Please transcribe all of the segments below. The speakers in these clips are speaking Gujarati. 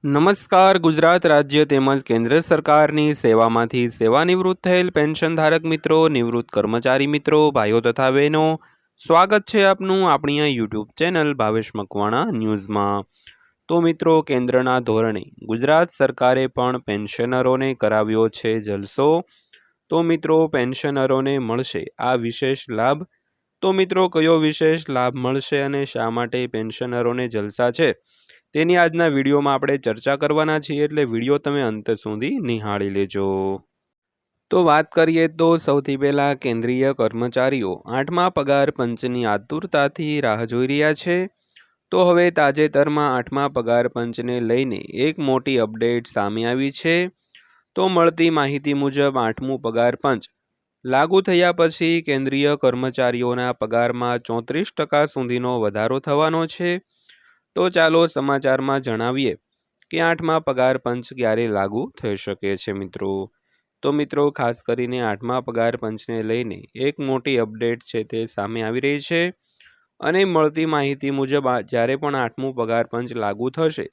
નમસ્કાર. ગુજરાત રાજ્ય તેમજ કેન્દ્ર સરકારની સેવામાંથી સેવાનિવૃત્ત થયેલ પેન્શનધારક મિત્રો, નિવૃત્ત કર્મચારી મિત્રો, ભાઈઓ તથા બહેનો, સ્વાગત છે આપનું આપણી આ યુટ્યુબ ચેનલ ભાવેશ મકવાણા ન્યૂઝમાં. તો મિત્રો, કેન્દ્રના ધોરણે ગુજરાત સરકારે પણ પેન્શનરોને કરાવ્યો છે જલસો. તો મિત્રો, પેન્શનરોને મળશે આ વિશેષ લાભ. તો મિત્રો, કયો વિશેષ લાભ મળશે અને શા માટે પેન્શનરોને જલસા છે તેની આજના વિડીયોમાં આપણે ચર્ચા કરવાના છીએ, એટલે વિડીયો તમે અંત સુધી નિહાળી લેજો. તો વાત કરીએ તો સૌથી પહેલાં કેન્દ્રીય કર્મચારીઓ 8મા પગાર પંચની આતુરતાથી રાહ જોઈ રહ્યા છે. તો હવે તાજેતરમાં 8મા પગાર પંચને લઈને એક મોટી અપડેટ સામે આવી છે. તો મળતી માહિતી મુજબ 8મું પગાર પંચ લાગુ થયા પછી કેન્દ્રીય કર્મચારીઓના પગારમાં 34% સુધીનો વધારો થવાનો છે. તો ચાલો સમાચારમાં જણાવીએ કે 8મા પગાર પંચ ક્યારે લાગુ થઈ શકે છે મિત્રો. તો મિત્રો, ખાસ કરીને 8મા પગાર પંચને લઈને એક મોટી અપડેટ છે તે સામે આવી રહી છે. અને મળતી માહિતી મુજબ જ્યારે પણ 8મું પગાર પંચ લાગુ થશે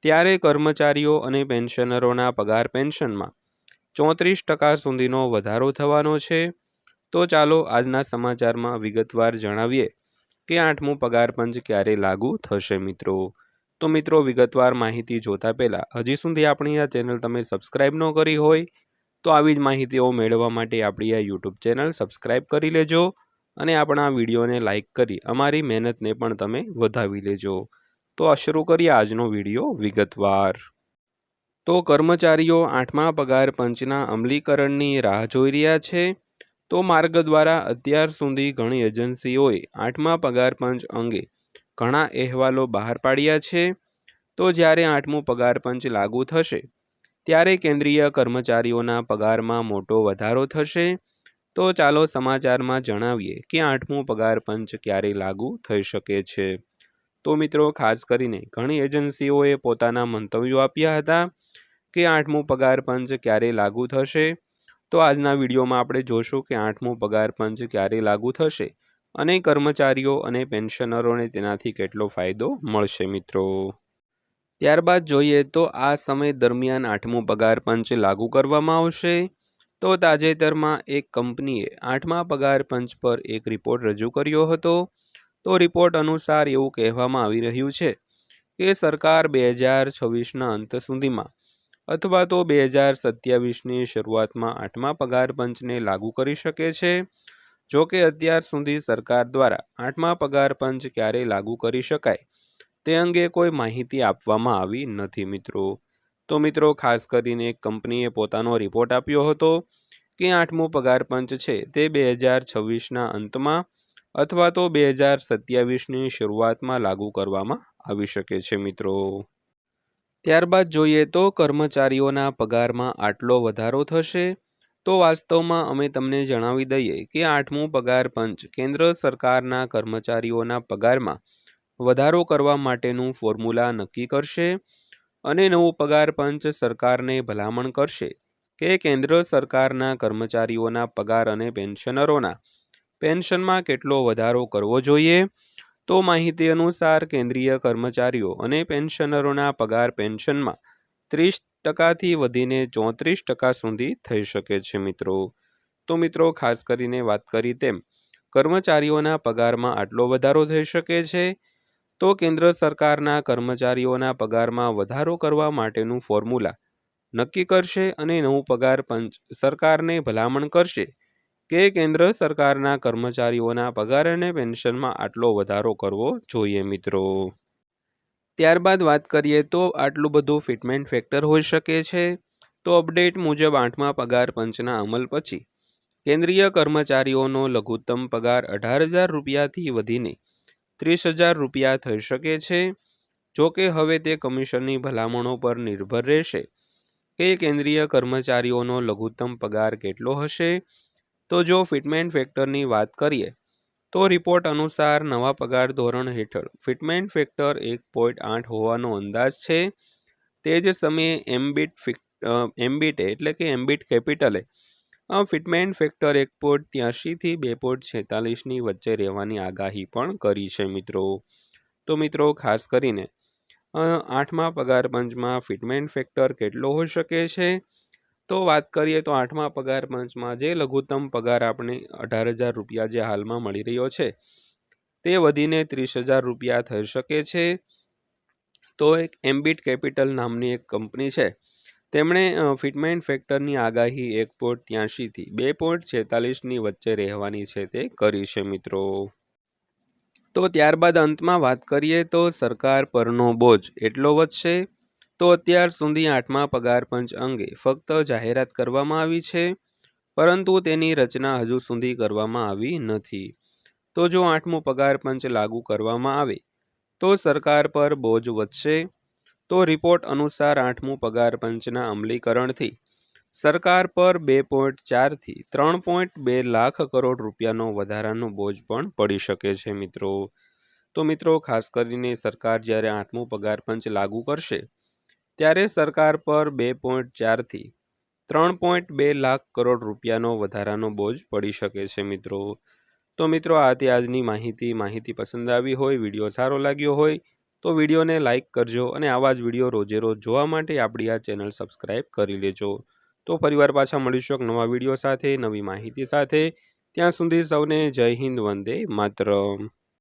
ત્યારે કર્મચારીઓ અને પેન્શનરોના પગાર પેન્શનમાં 34% સુધીનો વધારો થવાનો છે. તો ચાલો આજના સમાચારમાં વિગતવાર જણાવીએ કે 8મું પગાર પંચ ક્યારે લાગુ થશે મિત્રો. તો મિત્રો, વિગતવાર માહિતી જોતા પહેલાં હજી સુધી આપણી આ ચેનલ તમે સબસ્ક્રાઈબ ન કરી હોય તો આવી જ માહિતીઓ મેળવવા માટે આપણી આ યુટ્યુબ ચેનલ સબસ્ક્રાઈબ કરી લેજો અને આપણા વિડીયોને લાઇક કરી અમારી મહેનતને પણ તમે વધાવી લેજો. તો શરૂ કરીએ આજનો વિડીયો વિગતવાર. તો કર્મચારીઓ 8મા પગાર પંચના અમલીકરણની રાહ જોઈ રહ્યા છે. તો માર્ગ દ્વારા અત્યાર સુધી ઘણી એજન્સીઓએ 8મા પગાર પંચ અંગે ઘણા અહેવાલો બહાર પાડ્યા છે. તો જ્યારે 8મું પગાર પંચ લાગુ થશે ત્યારે કેન્દ્રીય કર્મચારીઓના પગારમાં મોટો વધારો થશે. તો ચાલો સમાચારમાં જણાવીએ કે 8મું પગાર પંચ ક્યારે લાગુ થઈ શકે છે. તો મિત્રો, ખાસ કરીને ઘણી એજન્સીઓએ પોતાના મંતવ્યો આપ્યા હતા કે 8મું પગાર પંચ ક્યારે લાગુ થશે. તો આજના વિડીયોમાં આપણે જોશું કે 8મું પગાર પંચ ક્યારે લાગુ થશે અને કર્મચારીઓ અને પેન્શનરોને તેનાથી કેટલો ફાયદો મળશે મિત્રો. ત્યારબાદ જોઈએ તો આ સમય દરમિયાન 8મું પગાર પંચ લાગુ કરવામાં આવશે. તો તાજેતરમાં એક કંપનીએ 8મા પગાર પંચ પર એક રિપોર્ટ રજૂ કર્યો હતો. તો રિપોર્ટ અનુસાર એવું કહેવામાં આવી રહ્યું છે કે સરકાર 2026ના અંત સુધીમાં અથવા તો 2027ની શરૂઆતમાં 8મા પગાર પંચને લાગુ કરી શકે છે. જો કે અત્યાર સુધી સરકાર દ્વારા 8મા પગાર પંચ ક્યારે લાગુ કરી શકાય તે અંગે કોઈ માહિતી આપવામાં આવી નથી મિત્રો. તો મિત્રો, ખાસ કરીને એક કંપનીએ પોતાનો રિપોર્ટ આપ્યો હતો કે 8મું પગાર પંચ છે તે 2026ના અંતમાં અથવા તો 2027ની શરૂઆતમાં લાગુ કરવામાં આવી શકે છે મિત્રો. ત્યારબાદ જોઈએ તો કર્મચારીઓના પગારમાં આટલો વધારો થશે. તો વાસ્તવમાં અમે તમને જણાવી દઈએ કે 8મું પગાર પંચ કેન્દ્ર સરકારના કર્મચારીઓના પગારમાં વધારો કરવા માટેનું ફોર્મ્યુલા નક્કી કરશે અને નવું પગાર પંચ સરકારને ભલામણ કરશે કે કેન્દ્ર સરકારના કર્મચારીઓના પગાર અને પેન્શનરોના પેન્શનમાં કેટલો વધારો કરવો જોઈએ. તો માહિતી અનુસાર કેન્દ્રીય કર્મચારીઓ અને પેન્શનરોના પગાર પેન્શનમાં 30%થી વધીને 34% સુધી થઈ શકે છે મિત્રો. તો મિત્રો, ખાસ કરીને વાત કરી તેમ કર્મચારીઓના પગારમાં આટલો વધારો થઈ શકે છે. તો કેન્દ્ર સરકારના કર્મચારીઓના પગારમાં વધારો કરવા માટેનું ફોર્મ્યુલા નક્કી કરશે અને નવું પગાર પંચ સરકારને ભલામણ કરશે કે કેન્દ્ર સરકારના કર્મચારીઓના પગાર અને પેન્શનમાં આટલો વધારો કરવો જોઈએ મિત્રો. ત્યારબાદ વાત કરીએ તો આટલું બધું ફિટમેન્ટ ફેક્ટર હોઈ શકે છે. તો અપડેટ મુજબ 8મા પગાર પંચના અમલ પછી કેન્દ્રીય કર્મચારીઓનો લઘુત્તમ પગાર 18,000 રૂપિયાથી વધીને 30,000 રૂપિયા થઈ શકે છે. જો કે હવે તે કમિશનની ભલામણો પર નિર્ભર રહેશે કે કેન્દ્રીય કર્મચારીઓનો લઘુત્તમ પગાર કેટલો હશે. તો જો ફિટમેન્ટ ફેક્ટરની વાત કરીએ તો રિપોર્ટ અનુસાર નવા પગાર ધોરણ હેઠળ ફિટમેન્ટ ફેક્ટર 1.8 હોવાનો અંદાજ છે. તે જ સમયે એમ્બિટે એટલે કે એમ્બિટ કેપિટલે ફિટમેન્ટ ફેક્ટર 1.83થી 2.46ની વચ્ચે રહેવાની આગાહી પણ કરી છે મિત્રો. તો મિત્રો, ખાસ કરીને આઠમા પગાર પંચમાં ફિટમેન્ટ ફેક્ટર કેટલો હોઈ શકે છે? તો વાત કરીએ તો આઠમા પગાર પંચમાં જે લઘુત્તમ પગાર આપણે 18,000 રૂપિયા જે હાલમાં મળી રહ્યો છે તે વધીને 30,000 રૂપિયા થઈ શકે છે. તો એક એમ્બિટ કેપિટલ નામની એક કંપની છે, તેમણે ફિટમેન્ટ ફેક્ટરની આગાહી 1.83 થી 2.46ની વચ્ચે રહેવાની છે તે કરી છે મિત્રો. તો ત્યારબાદ અંતમાં વાત કરીએ તો સરકાર પરનો બોજ એટલો વધશે. તો અત્યાર સુધી આઠમા પગાર પંચ અંગે ફક્ત જાહેરાત કરવામાં આવી છે, પરંતુ તેની રચના હજુ સુધી કરવામાં આવી નથી. તો જો આઠમું પગાર પંચ લાગુ કરવામાં આવે તો સરકાર પર બોજ વધશે. તો રિપોર્ટ અનુસાર આઠમું પગાર પંચના અમલીકરણથી સરકાર પર 2.4 થી 3.2 લાખ કરોડ રૂપિયાનો વધારાનો બોજ પણ પડી શકે છે મિત્રો. તો મિત્રો ખાસ કરીને સરકાર જ્યારે આઠમું પગાર પંચ લાગુ કરશે ત્યારે સરકાર પર 2.4 થી 3.2 લાખ કરોડ રૂપિયાનો વધારાનો બોજ પડી શકે છે મિત્રો. તો મિત્રો આ હતી આજની માહિતી પસંદ આવી હોય, વિડીયો સારો લાગ્યો હોય તો વિડીયોને લાઇક કરજો અને આવા જ વિડીયો રોજે રોજ જોવા માટે આપણી આ ચેનલ સબસ્ક્રાઈબ કરી લેજો. તો ફરીવાર પાછા મળીશું એક નવા વિડીયો સાથે, નવી માહિતી સાથે. ત્યાં સુધી સૌને જય હિન્દ, વંદે માતરમ.